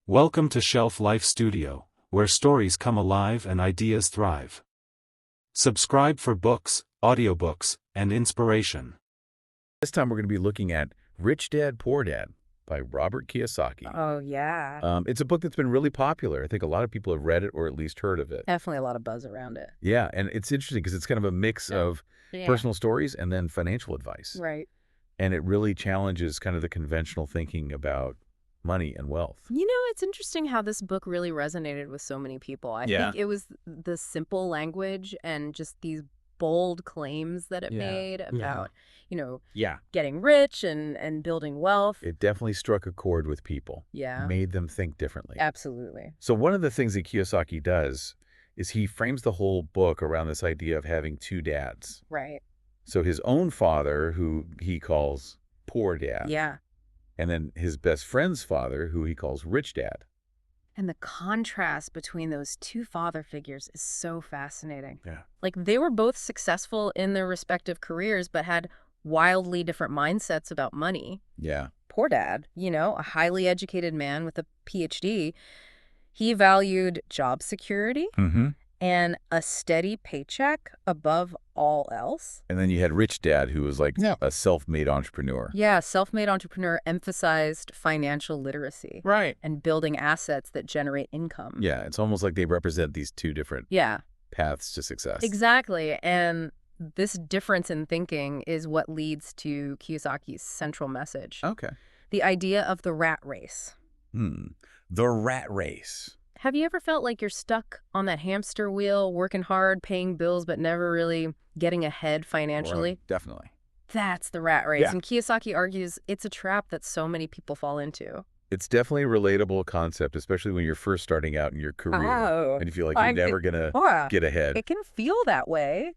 Welcome to Shelf Life Studio, where stories come alive and ideas thrive. Subscribe for books, audiobooks, and inspiration. This time we're going to be looking at Rich Dad, Poor Dad by Robert Kiyosaki. Oh, yeah. It's a book that's been really popular. I think a lot of people have read it or at least heard of it. Definitely a lot of buzz around it. Yeah, and it's interesting because it's kind of a mix of personal stories and then financial advice. Right. And it really challenges kind of the conventional thinking about money and wealth. You know, it's interesting how this book really resonated with so many people. I think it was the simple language and just these bold claims that it made about, getting rich and building wealth. It definitely struck a chord with people. Yeah. Made them think differently. Absolutely. So one of the things that Kiyosaki does is he frames the whole book around this idea of having two dads. Right. So his own father, who he calls Poor Dad. Yeah. And then his best friend's father, who he calls Rich Dad. And the contrast between those two father figures is so fascinating. Yeah. Like, they were both successful in their respective careers, but had wildly different mindsets about money. Yeah. Poor Dad, a highly educated man with a PhD, he valued job security and a steady paycheck above all else. And then you had Rich Dad, who was like a self-made entrepreneur. Yeah, self-made entrepreneur emphasized financial literacy. Right. And building assets that generate income. Yeah, it's almost like they represent these two different paths to success. Exactly. And this difference in thinking is what leads to Kiyosaki's central message. Okay. The idea of the rat race. The rat race. Have you ever felt like you're stuck on that hamster wheel, working hard, paying bills, but never really getting ahead financially? Right, definitely. That's the rat race. Yeah. And Kiyosaki argues it's a trap that so many people fall into. It's definitely a relatable concept, especially when you're first starting out in your career. And you feel like you're never going to get ahead. It can feel that way.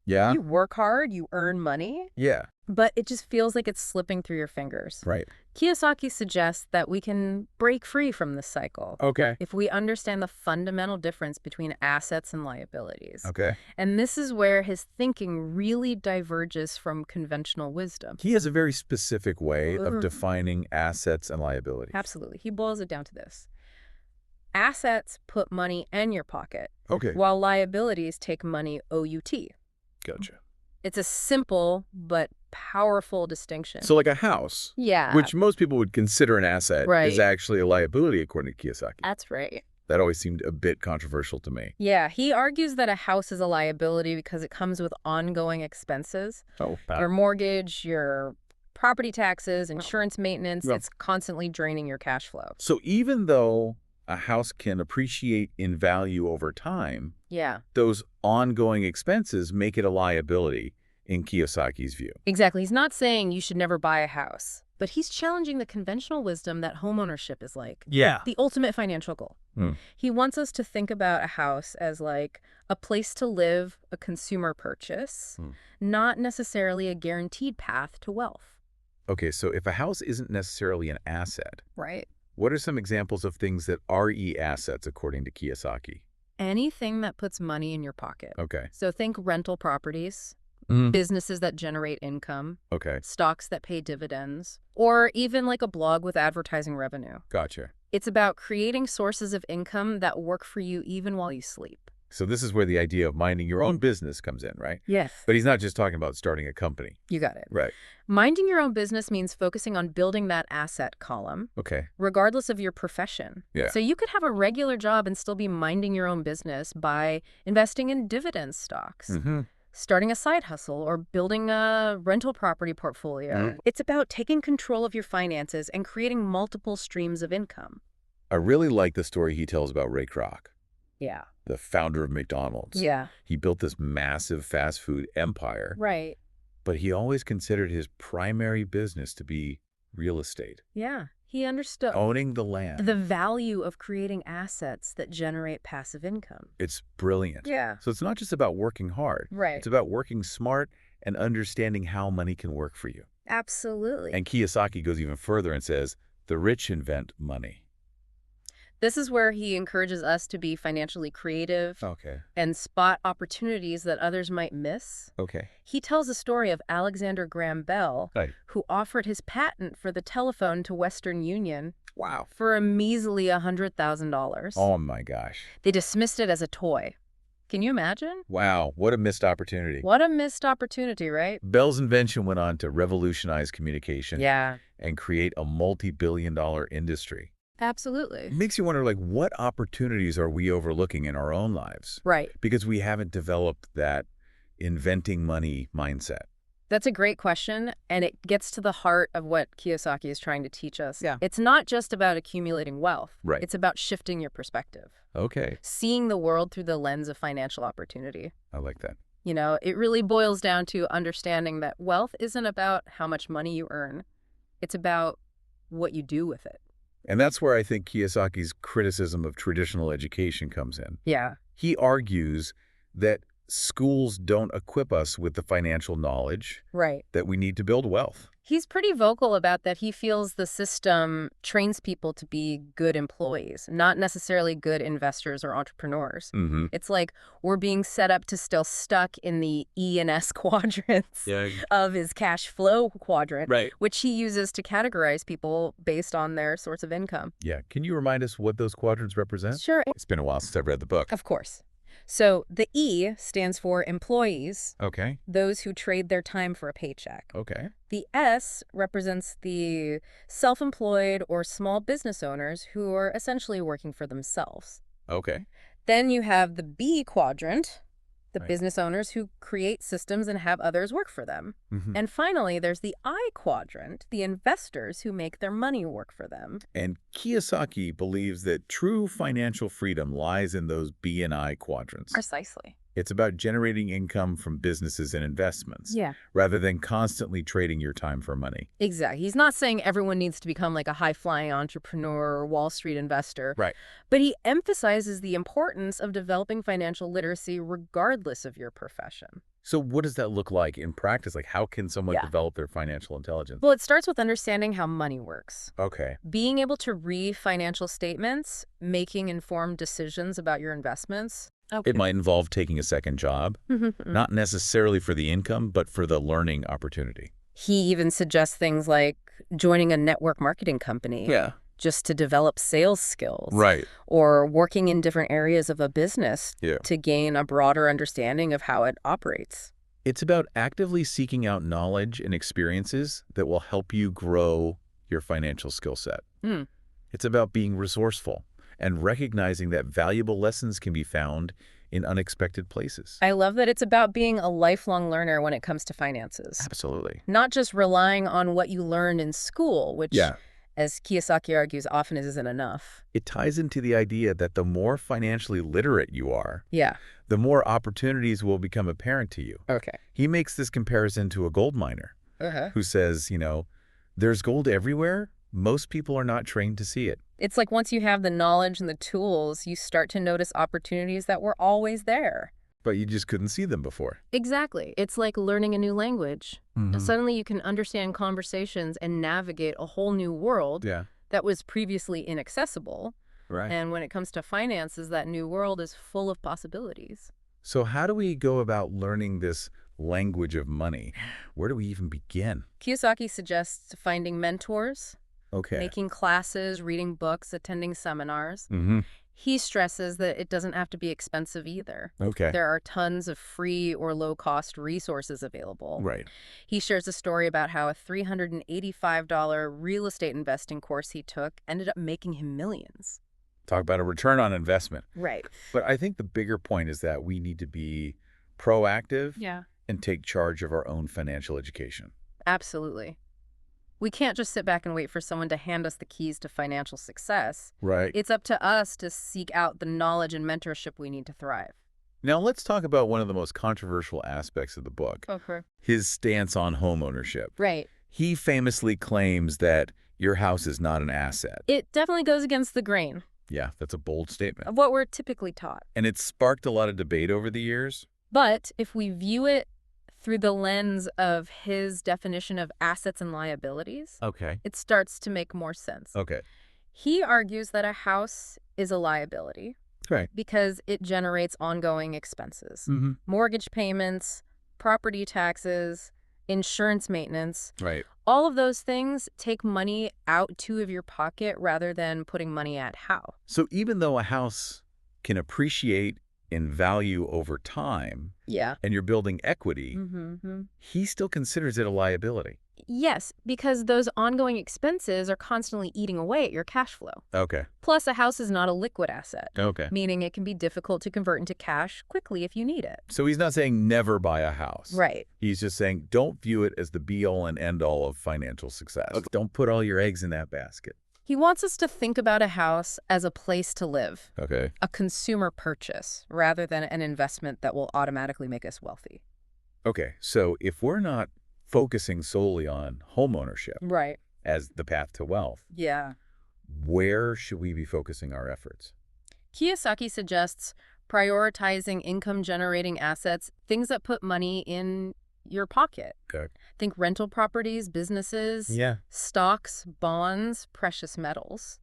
Yeah? You work hard, you earn money. Yeah. But it just feels like it's slipping through your fingers. Right. Kiyosaki suggests that we can break free from this cycle. Okay. If we understand the fundamental difference between assets and liabilities. Okay. And this is where his thinking really diverges from conventional wisdom. He has a very specific way of defining assets and liabilities. Absolutely. He boils it down to this. Assets put money in your pocket, while liabilities take money OUT. Gotcha. It's a simple but powerful distinction. So like a house, which most people would consider an asset, is actually a liability according to Kiyosaki. That's right. That always seemed a bit controversial to me. Yeah, he argues that a house is a liability because it comes with ongoing expenses. Your mortgage, your property taxes, insurance maintenance, it's constantly draining your cash flow. So even though a house can appreciate in value over time, those ongoing expenses make it a liability in Kiyosaki's view. Exactly. He's not saying you should never buy a house, but he's challenging the conventional wisdom that homeownership is like the ultimate financial goal. He wants us to think about a house as like a place to live, a consumer purchase, not necessarily a guaranteed path to wealth. Okay, so if a house isn't necessarily an asset, right? What are some examples of things that are assets according to Kiyosaki? Anything that puts money in your pocket. Okay. So think rental properties, businesses that generate income, stocks that pay dividends, or even like a blog with advertising revenue. Gotcha. It's about creating sources of income that work for you even while you sleep. So this is where the idea of minding your own business comes in, right? Yes. But he's not just talking about starting a company. You got it. Right. Minding your own business means focusing on building that asset column. Regardless of your profession. Yeah. So you could have a regular job and still be minding your own business by investing in dividend stocks, starting a side hustle, or building a rental property portfolio. It's about taking control of your finances and creating multiple streams of income. I really like the story he tells about Ray Kroc. Yeah. The founder of McDonald's. Yeah. He built this massive fast food empire. Right. But he always considered his primary business to be real estate. Yeah. He understood owning the land. The value of creating assets that generate passive income. It's brilliant. Yeah. So it's not just about working hard. Right. It's about working smart and understanding how money can work for you. Absolutely. And Kiyosaki goes even further and says, the rich invent money. This is where he encourages us to be financially creative Okay. and spot opportunities that others might miss. Okay. He tells a story of Alexander Graham Bell, Right. who offered his patent for the telephone to Western Union. Wow. For a measly $100,000. Oh, my gosh. They dismissed it as a toy. Can you imagine? Wow. What a missed opportunity. What a missed opportunity, right? Bell's invention went on to revolutionize communication and create a multi-billion-dollar industry. Absolutely. It makes you wonder, like, what opportunities are we overlooking in our own lives? Right. Because we haven't developed that inventing money mindset. That's a great question, and it gets to the heart of what Kiyosaki is trying to teach us. Yeah. It's not just about accumulating wealth. Right. It's about shifting your perspective. Okay. Seeing the world through the lens of financial opportunity. I like that. You know, it really boils down to understanding that wealth isn't about how much money you earn. It's about what you do with it. And that's where I think Kiyosaki's criticism of traditional education comes in. Yeah. He argues that schools don't equip us with the financial knowledge that we need to build wealth. He's pretty vocal about that. He feels the system trains people to be good employees, not necessarily good investors or entrepreneurs. It's like we're being set up to still stuck in the E and S quadrants of his cash flow quadrant, which he uses to categorize people based on their source of income. Yeah. Can you remind us what those quadrants represent? Sure. It's been a while since I've read the book. Of course. So the E stands for employees, Okay. those who trade their time for a paycheck. Okay. The S represents the self-employed or small business owners who are essentially working for themselves. Okay. Then you have the B quadrant, the business owners who create systems and have others work for them. And finally, there's the I quadrant, the investors who make their money work for them. And Kiyosaki believes that true financial freedom lies in those B and I quadrants. Precisely. It's about generating income from businesses and investments, rather than constantly trading your time for money. Exactly. He's not saying everyone needs to become like a high-flying entrepreneur or Wall Street investor. Right. But he emphasizes the importance of developing financial literacy regardless of your profession. So what does that look like in practice? Like, how can someone develop their financial intelligence? Well, it starts with understanding how money works. Okay. Being able to read financial statements, making informed decisions about your investments. Okay. It might involve taking a second job, not necessarily for the income, but for the learning opportunity. He even suggests things like joining a network marketing company. Just to develop sales skills. Or working in different areas of a business to gain a broader understanding of how it operates. It's about actively seeking out knowledge and experiences that will help you grow your financial skill set. It's about being resourceful and recognizing that valuable lessons can be found in unexpected places. I love that it's about being a lifelong learner when it comes to finances. Absolutely. Not just relying on what you learned in school, which, as Kiyosaki argues, often isn't enough. It ties into the idea that the more financially literate you are, the more opportunities will become apparent to you. He makes this comparison to a gold miner who says, you know, there's gold everywhere. Most people are not trained to see it. It's like once you have the knowledge and the tools, you start to notice opportunities that were always there. But you just couldn't see them before. Exactly. It's like learning a new language. Suddenly you can understand conversations and navigate a whole new world that was previously inaccessible. And when it comes to finances, that new world is full of possibilities. So how do we go about learning this language of money? Where do we even begin? Kiyosaki suggests finding mentors, making classes, reading books, attending seminars. He stresses that it doesn't have to be expensive either. There are tons of free or low-cost resources available. He shares a story about how a $385 real estate investing course he took ended up making him millions. Talk about a return on investment. But I think the bigger point is that we need to be proactive and take charge of our own financial education. Absolutely. We can't just sit back and wait for someone to hand us the keys to financial success. It's up to us to seek out the knowledge and mentorship we need to thrive. Now let's talk about one of the most controversial aspects of the book. His stance on home ownership. He famously claims that your house is not an asset. It definitely goes against the grain. Yeah, that's a bold statement. Of what we're typically taught. And it's sparked a lot of debate over the years. But if we view it through the lens of his definition of assets and liabilities, it starts to make more sense. He argues that a house is a liability. Right. Because it generates ongoing expenses. Mortgage payments, property taxes, insurance maintenance. Right. All of those things take money out of your pocket rather than putting money at how. So even though a house can appreciate in value over time, and you're building equity, he still considers it a liability. Yes, because those ongoing expenses are constantly eating away at your cash flow. Okay. Plus, a house is not a liquid asset. Okay. Meaning it can be difficult to convert into cash quickly if you need it. So he's not saying never buy a house. Right. He's just saying don't view it as the be-all and end-all of financial success. Okay. Don't put all your eggs in that basket. He wants us to think about a house as a place to live. Okay. A consumer purchase, rather than an investment that will automatically make us wealthy. Okay, so if we're not focusing solely on homeownership as the path to wealth, where should we be focusing our efforts? Kiyosaki suggests prioritizing income-generating assets, things that put money in your pocket. Okay. Think rental properties, businesses, stocks, bonds, precious metals.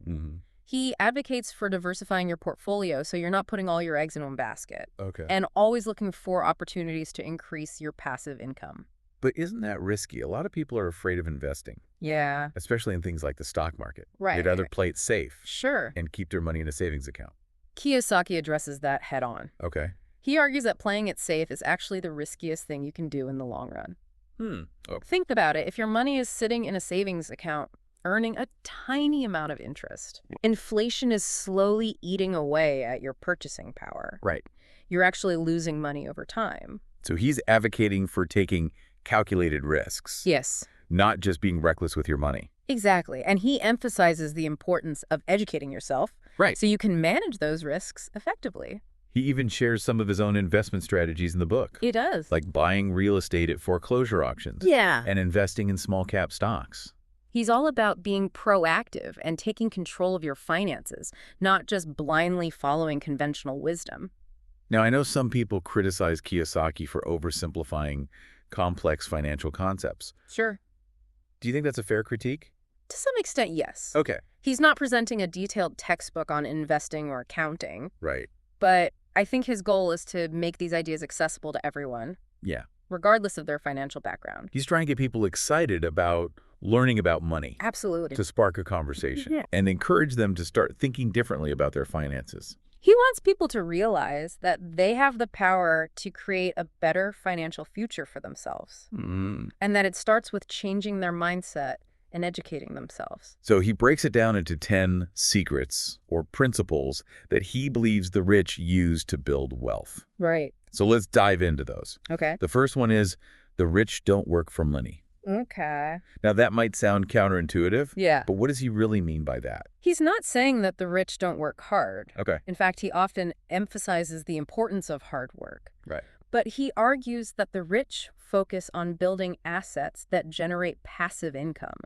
He advocates for diversifying your portfolio so you're not putting all your eggs in one basket. Okay. And always looking for opportunities to increase your passive income. But isn't that risky? A lot of people are afraid of investing. Yeah. Especially in things like the stock market. Right. They'd rather play it safe. Sure. And keep their money in a savings account. Kiyosaki addresses that head on. Okay. He argues that playing it safe is actually the riskiest thing you can do in the long run. Think about it. If your money is sitting in a savings account, earning a tiny amount of interest, inflation is slowly eating away at your purchasing power. Right. You're actually losing money over time. So he's advocating for taking calculated risks. Yes. Not just being reckless with your money. Exactly. And he emphasizes the importance of educating yourself. Right. So you can manage those risks effectively. He even shares some of his own investment strategies in the book. He does. Like buying real estate at foreclosure auctions. Yeah. And investing in small cap stocks. He's all about being proactive and taking control of your finances, not just blindly following conventional wisdom. Now, I know some people criticize Kiyosaki for oversimplifying complex financial concepts. Sure. Do you think that's a fair critique? To some extent, yes. Okay. He's not presenting a detailed textbook on investing or accounting. Right. But I think his goal is to make these ideas accessible to everyone. Yeah. Regardless of their financial background. He's trying to get people excited about learning about money. Absolutely. To spark a conversation. And encourage them to start thinking differently about their finances. He wants people to realize that they have the power to create a better financial future for themselves. And that it starts with changing their mindset and educating themselves. So he breaks it down into 10 secrets or principles that he believes the rich use to build wealth. Right. So let's dive into those. Okay. The first one is the rich don't work for money. Okay. Now that might sound counterintuitive. Yeah. But what does he really mean by that? He's not saying that the rich don't work hard. Okay. In fact, he often emphasizes the importance of hard work. Right. But he argues that the rich focus on building assets that generate passive income,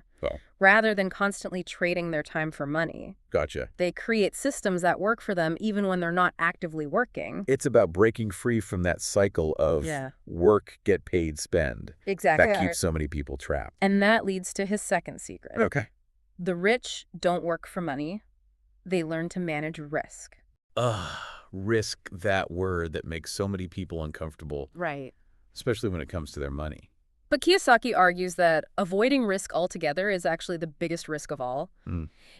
rather than constantly trading their time for money. Gotcha. They create systems that work for them even when they're not actively working. It's about breaking free from that cycle of work, get paid, spend. Exactly. That keeps so many people trapped. And that leads to his second secret. Okay. The rich don't work for money. They learn to manage risk. Risk, that word that makes so many people uncomfortable. Right. Especially when it comes to their money. But Kiyosaki argues that avoiding risk altogether is actually the biggest risk of all.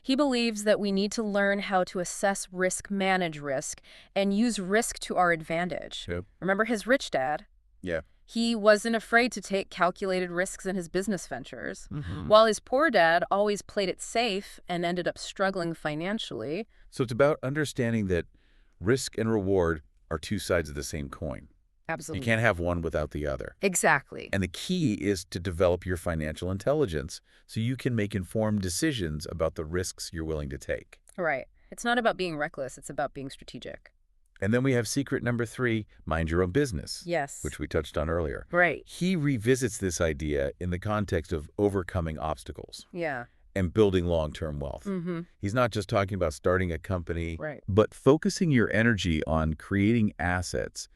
He believes that we need to learn how to assess risk, manage risk, and use risk to our advantage. Yep. Remember his rich dad? Yeah. He wasn't afraid to take calculated risks in his business ventures, while his poor dad always played it safe and ended up struggling financially. So it's about understanding that risk and reward are two sides of the same coin. Absolutely. You can't have one without the other. Exactly. And the key is to develop your financial intelligence so you can make informed decisions about the risks you're willing to take. Right. It's not about being reckless. It's about being strategic. And then we have secret number 3, mind your own business. Yes. Which we touched on earlier. Right. He revisits this idea in the context of overcoming obstacles. Yeah. And building long-term wealth. He's not just talking about starting a company, but focusing your energy on creating assets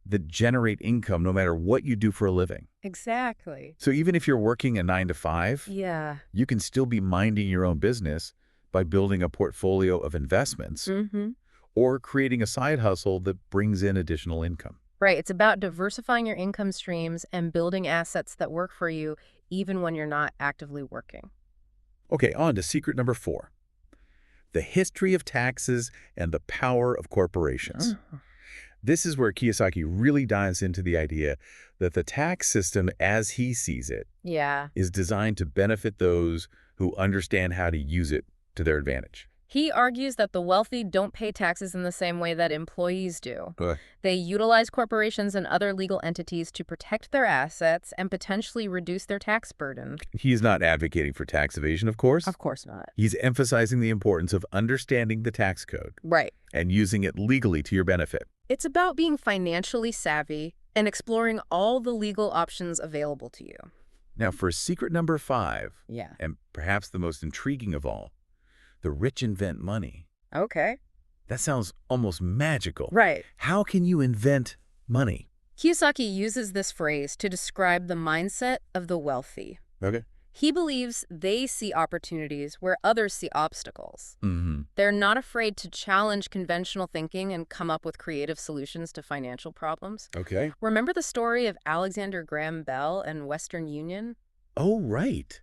that generate income no matter what you do for a living. Exactly. So even if you're working a 9 to 5, yeah, you can still be minding your own business by building a portfolio of investments or creating a side hustle that brings in additional income. Right. It's about diversifying your income streams and building assets that work for you even when you're not actively working. Okay, on to secret number 4. The history of taxes and the power of corporations. This is where Kiyosaki really dives into the idea that the tax system, as he sees it, is designed to benefit those who understand how to use it to their advantage. He argues that the wealthy don't pay taxes in the same way that employees do. They utilize corporations and other legal entities to protect their assets and potentially reduce their tax burden. He's not advocating for tax evasion, of course. Of course not. He's emphasizing the importance of understanding the tax code. Right. And using it legally to your benefit. It's about being financially savvy and exploring all the legal options available to you. Now, for secret number 5, and perhaps the most intriguing of all, the rich invent money. Okay. That sounds almost magical. Right. How can you invent money? Kiyosaki uses this phrase to describe the mindset of the wealthy. Okay. He believes they see opportunities where others see obstacles. They're not afraid to challenge conventional thinking and come up with creative solutions to financial problems. Okay. Remember the story of Alexander Graham Bell and Western Union? Oh, right.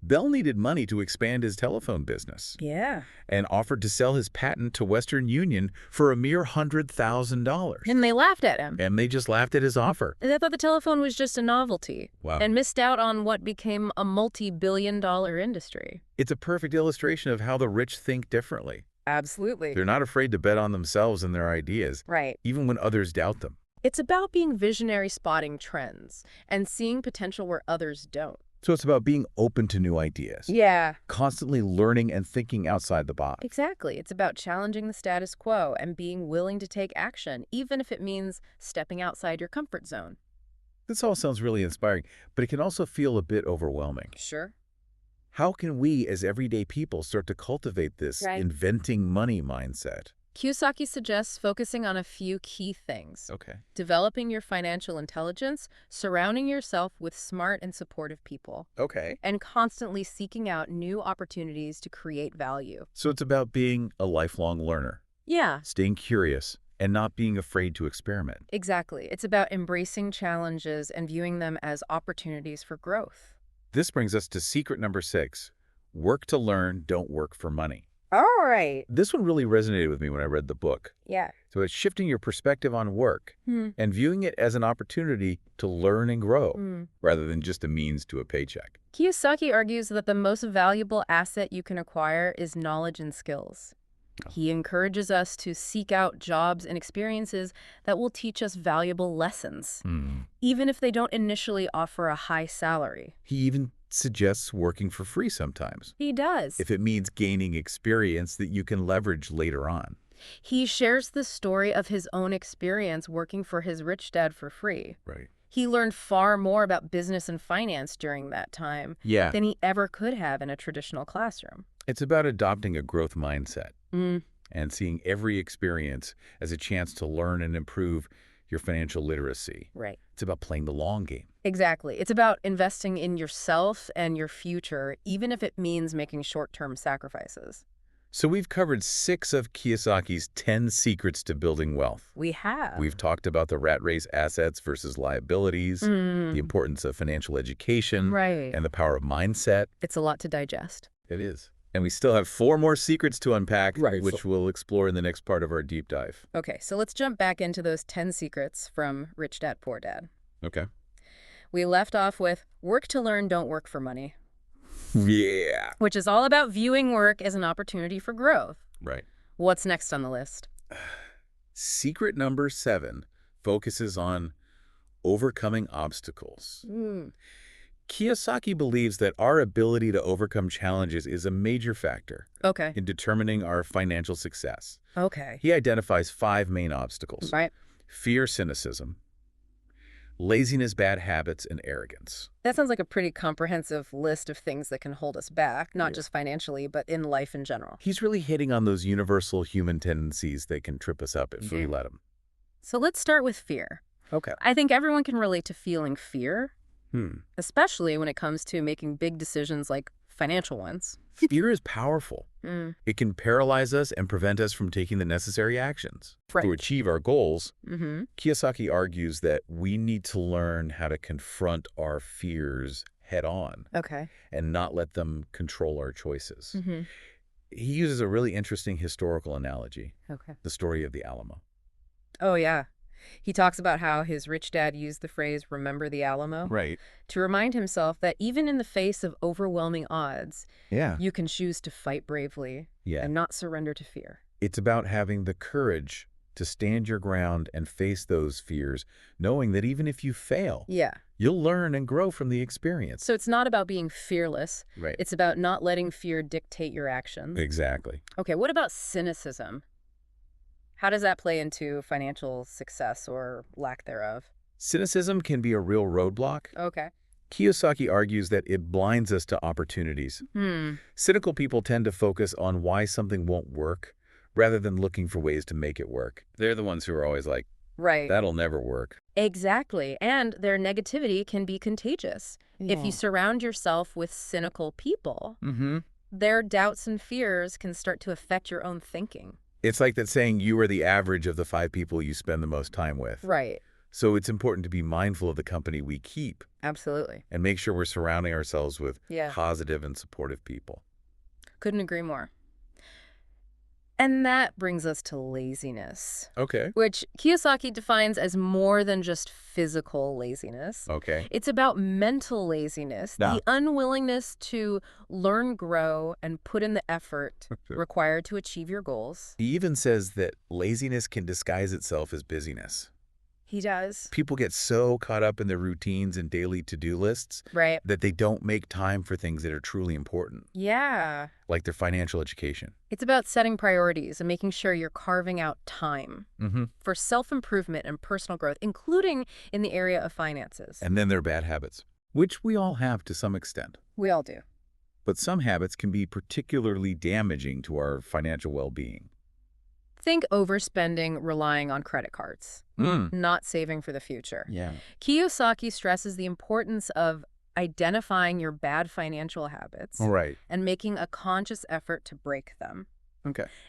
Bell needed money to expand his telephone business. Yeah. And offered to sell his patent to Western Union for a mere $100,000. And they laughed at him. And they just laughed at his offer. They thought the telephone was just a novelty. Wow. And missed out on what became a multi-billion-dollar industry. It's a perfect illustration of how the rich think differently. Absolutely. They're not afraid to bet on themselves and their ideas. Right. Even when others doubt them. It's about being visionary, spotting trends and seeing potential where others don't. So it's about being open to new ideas. Yeah. Constantly learning and thinking outside the box. Exactly. It's about challenging the status quo and being willing to take action, even if it means stepping outside your comfort zone. This all sounds really inspiring, but it can also feel a bit overwhelming. Sure. How can we, as everyday people, start to cultivate this inventing money mindset? Kiyosaki suggests focusing on a few key things. Okay. Developing your financial intelligence, surrounding yourself with smart and supportive people. Okay. And constantly seeking out new opportunities to create value. So it's about being a lifelong learner. Yeah. Staying curious and not being afraid to experiment. Exactly. It's about embracing challenges and viewing them as opportunities for growth. This brings us to secret number 6. Work to learn, don't work for money. All right. This one really resonated with me when I read the book. Yeah. So it's shifting your perspective on work and viewing it as an opportunity to learn and grow rather than just a means to a paycheck. Kiyosaki argues that the most valuable asset you can acquire is knowledge and skills. He encourages us to seek out jobs and experiences that will teach us valuable lessons, even if they don't initially offer a high salary. He even suggests working for free sometimes. He does. If it means gaining experience that you can leverage later on. He shares the story of his own experience working for his rich dad for free. Right. He learned far more about business and finance during that time than he ever could have in a traditional classroom. It's about adopting a growth mindset and seeing every experience as a chance to learn and improve your financial literacy. Right. It's about playing the long game. Exactly. It's about investing in yourself and your future, even if it means making short-term sacrifices. So we've covered 6 of Kiyosaki's 10 secrets to building wealth. We have. We've talked about the rat race, assets versus liabilities, the importance of financial education, and the power of mindset. It's a lot to digest. It is. And we still have 4 more secrets to unpack, which we'll explore in the next part of our deep dive. Okay, so let's jump back into those 10 secrets from Rich Dad Poor Dad. Okay. We left off with work to learn, don't work for money. Yeah. Which is all about viewing work as an opportunity for growth. Right. What's next on the list? Secret number 7 focuses on overcoming obstacles. Kiyosaki believes that our ability to overcome challenges is a major factor in determining our financial success. He identifies 5 main obstacles. Fear, cynicism, laziness, bad habits, and arrogance. That sounds like a pretty comprehensive list of things that can hold us back, not just financially, but in life in general. He's really hitting on those universal human tendencies that can trip us up if we let them. So let's start with fear. I think everyone can relate to feeling fear, especially when it comes to making big decisions like financial ones. Fear is powerful. It can paralyze us and prevent us from taking the necessary actions. Right. To achieve our goals, Kiyosaki argues that we need to learn how to confront our fears head-on and not let them control our choices. He uses a really interesting historical analogy, the story of the Alamo. Oh, yeah. He talks about how his rich dad used the phrase, "remember the Alamo," to remind himself that even in the face of overwhelming odds, you can choose to fight bravely and not surrender to fear. It's about having the courage to stand your ground and face those fears, knowing that even if you fail, you'll learn and grow from the experience. So it's not about being fearless. It's about not letting fear dictate your actions. Exactly. Okay, what about cynicism? How does that play into financial success or lack thereof? Cynicism can be a real roadblock. Kiyosaki argues that it blinds us to opportunities. Cynical people tend to focus on why something won't work rather than looking for ways to make it work. They're the ones who are always like, that'll never work. Exactly. And their negativity can be contagious. If you surround yourself with cynical people, their doubts and fears can start to affect your own thinking. It's like that saying, you are the average of the 5 people you spend the most time with. So it's important to be mindful of the company we keep. Absolutely. And make sure we're surrounding ourselves with positive and supportive people. Couldn't agree more. And that brings us to laziness. Which Kiyosaki defines as more than just physical laziness. It's about mental laziness, the unwillingness to learn, grow, and put in the effort required to achieve your goals. He even says that laziness can disguise itself as busyness. He does. People get so caught up in their routines and daily to-do lists that they don't make time for things that are truly important. Like their financial education. It's about setting priorities and making sure you're carving out time for self-improvement and personal growth, including in the area of finances. And then there are bad habits, which we all have to some extent. We all do. But some habits can be particularly damaging to our financial well-being. Think overspending, relying on credit cards, not saving for the future. Kiyosaki stresses the importance of identifying your bad financial habits and making a conscious effort to break them.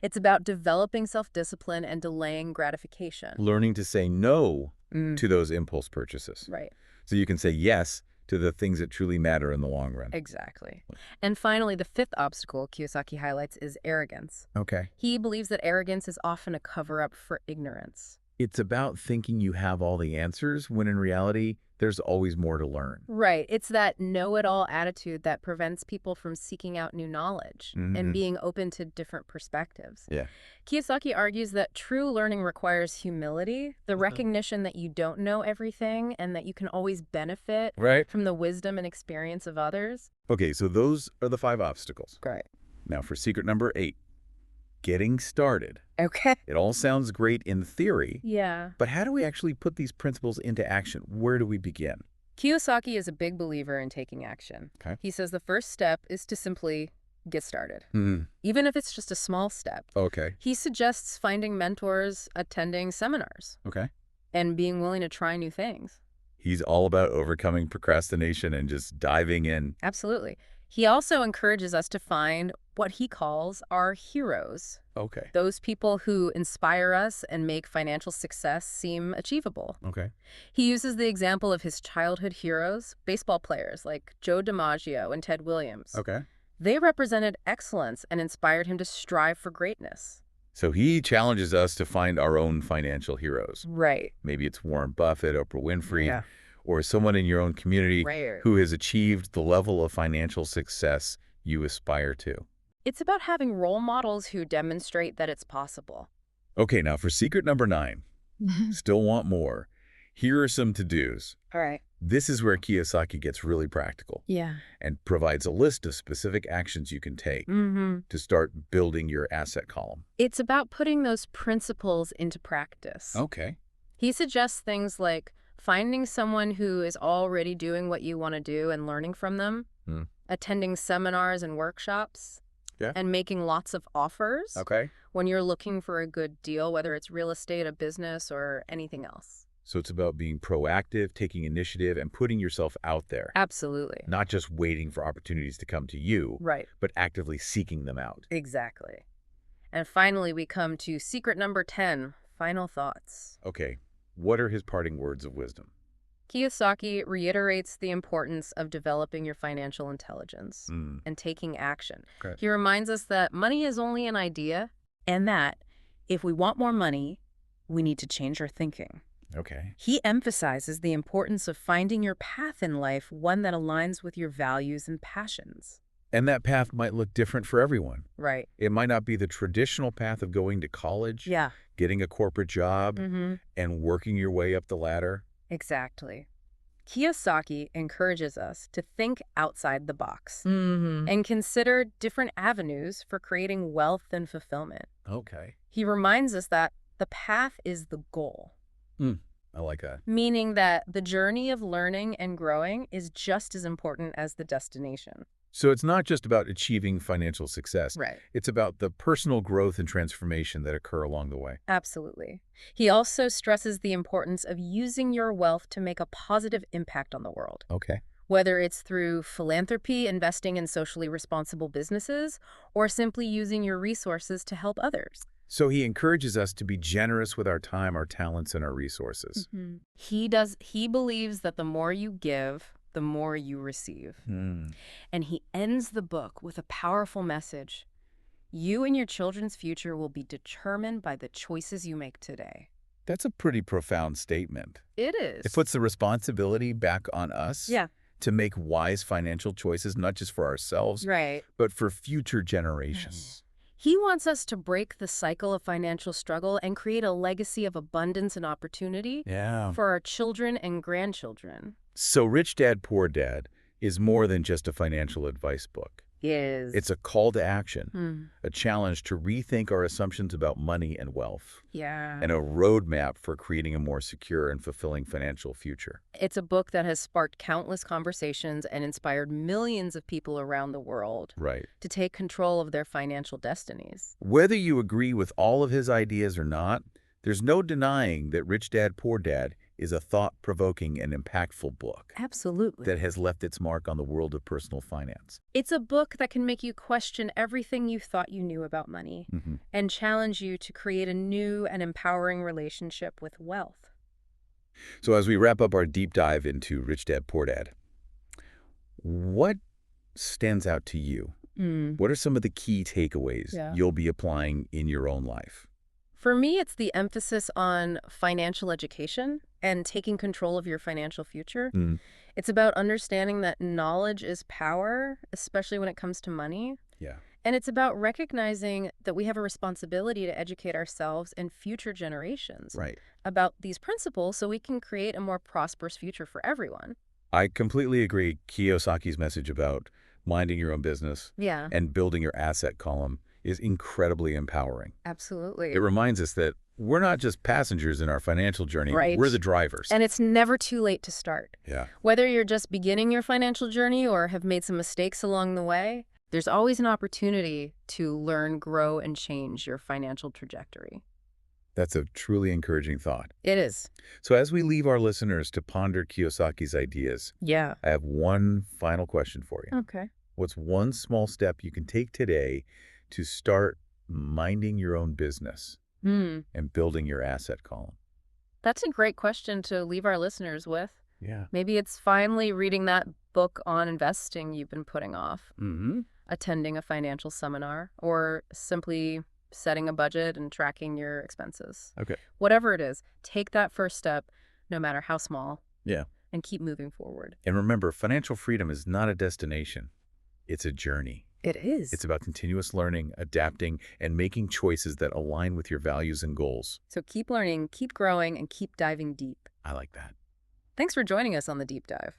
It's about developing self-discipline and delaying gratification. Learning to say no to those impulse purchases. So you can say yes to the things that truly matter in the long run. Exactly. And finally, the fifth obstacle Kiyosaki highlights is arrogance. He believes that arrogance is often a cover-up for ignorance. It's about thinking you have all the answers when in reality, there's always more to learn. It's that know-it-all attitude that prevents people from seeking out new knowledge and being open to different perspectives. Kiyosaki argues that true learning requires humility, the recognition that you don't know everything and that you can always benefit from the wisdom and experience of others. So those are the 5 obstacles. Now for secret number 8. Getting started. It all sounds great in theory. But how do we actually put these principles into action? Where do we begin? Kiyosaki is a big believer in taking action. He says the first step is to simply get started, even if it's just a small step. He suggests finding mentors, attending seminars, and being willing to try new things. He's all about overcoming procrastination and just diving in. Absolutely. He also encourages us to find what he calls our heroes. Those people who inspire us and make financial success seem achievable. He uses the example of his childhood heroes, baseball players like Joe DiMaggio and Ted Williams. They represented excellence and inspired him to strive for greatness. So he challenges us to find our own financial heroes. Maybe it's Warren Buffett, Oprah Winfrey, or someone in your own community who has achieved the level of financial success you aspire to. It's about having role models who demonstrate that it's possible. Now for secret number 9. Still want more. Here are some to-dos. This is where Kiyosaki gets really practical. And provides a list of specific actions you can take to start building your asset column. It's about putting those principles into practice. He suggests things like finding someone who is already doing what you want to do and learning from them, attending seminars and workshops, and making lots of offers when you're looking for a good deal, whether it's real estate, a business, or anything else. So it's about being proactive, taking initiative, and putting yourself out there. Absolutely. Not just waiting for opportunities to come to you, Right. but actively seeking them out. Exactly. And finally, we come to secret number 10, final thoughts. Okay, what are his parting words of wisdom? Kiyosaki reiterates the importance of developing your financial intelligence and taking action. Okay. He reminds us that money is only an idea, and that if we want more money, we need to change our thinking. Okay. He emphasizes the importance of finding your path in life, one that aligns with your values and passions. And that path might look different for everyone. Right. It might not be the traditional path of going to college, getting a corporate job, and working your way up the ladder. Exactly. Kiyosaki encourages us to think outside the box and consider different avenues for creating wealth and fulfillment. Okay. He reminds us that the path is the goal. I like that. Meaning that the journey of learning and growing is just as important as the destination. So it's not just about achieving financial success. Right. It's about the personal growth and transformation that occur along the way. Absolutely. He also stresses the importance of using your wealth to make a positive impact on the world. Okay. Whether it's through philanthropy, investing in socially responsible businesses, or simply using your resources to help others. So he encourages us to be generous with our time, our talents, and our resources. He believes that the more you give, the more you receive. And he ends the book with a powerful message. You and your children's future will be determined by the choices you make today. That's a pretty profound statement. It is. It puts the responsibility back on us to make wise financial choices, not just for ourselves, but for future generations. He wants us to break the cycle of financial struggle and create a legacy of abundance and opportunity for our children and grandchildren. So Rich Dad, Poor Dad is more than just a financial advice book. It's a call to action, a challenge to rethink our assumptions about money and wealth, and a roadmap for creating a more secure and fulfilling financial future. It's a book that has sparked countless conversations and inspired millions of people around the world to take control of their financial destinies. Whether you agree with all of his ideas or not, there's no denying that Rich Dad, Poor Dad is a thought-provoking and impactful book. Absolutely. That has left its mark on the world of personal finance. It's a book that can make you question everything you thought you knew about money and challenge you to create a new and empowering relationship with wealth. So as we wrap up our deep dive into Rich Dad, Poor Dad, what stands out to you? What are some of the key takeaways you'll be applying in your own life? For me, it's the emphasis on financial education and taking control of your financial future. It's about understanding that knowledge is power, especially when it comes to money. And it's about recognizing that we have a responsibility to educate ourselves and future generations about these principles so we can create a more prosperous future for everyone. I completely agree. Kiyosaki's message about minding your own business and building your asset column is incredibly empowering. Absolutely. It reminds us that we're not just passengers in our financial journey. We're the drivers. And it's never too late to start. Whether you're just beginning your financial journey or have made some mistakes along the way, there's always an opportunity to learn, grow, and change your financial trajectory. That's a truly encouraging thought. It is. So as we leave our listeners to ponder Kiyosaki's ideas, I have one final question for you. Okay. What's one small step you can take today to start minding your own business and building your asset column? That's a great question to leave our listeners with. Yeah. Maybe it's finally reading that book on investing you've been putting off, attending a financial seminar, or simply setting a budget and tracking your expenses. Okay. Whatever it is, take that first step, no matter how small, and keep moving forward. And remember, financial freedom is not a destination. It's a journey. It is. It's about continuous learning, adapting, and making choices that align with your values and goals. So keep learning, keep growing, and keep diving deep. I like that. Thanks for joining us on The Deep Dive.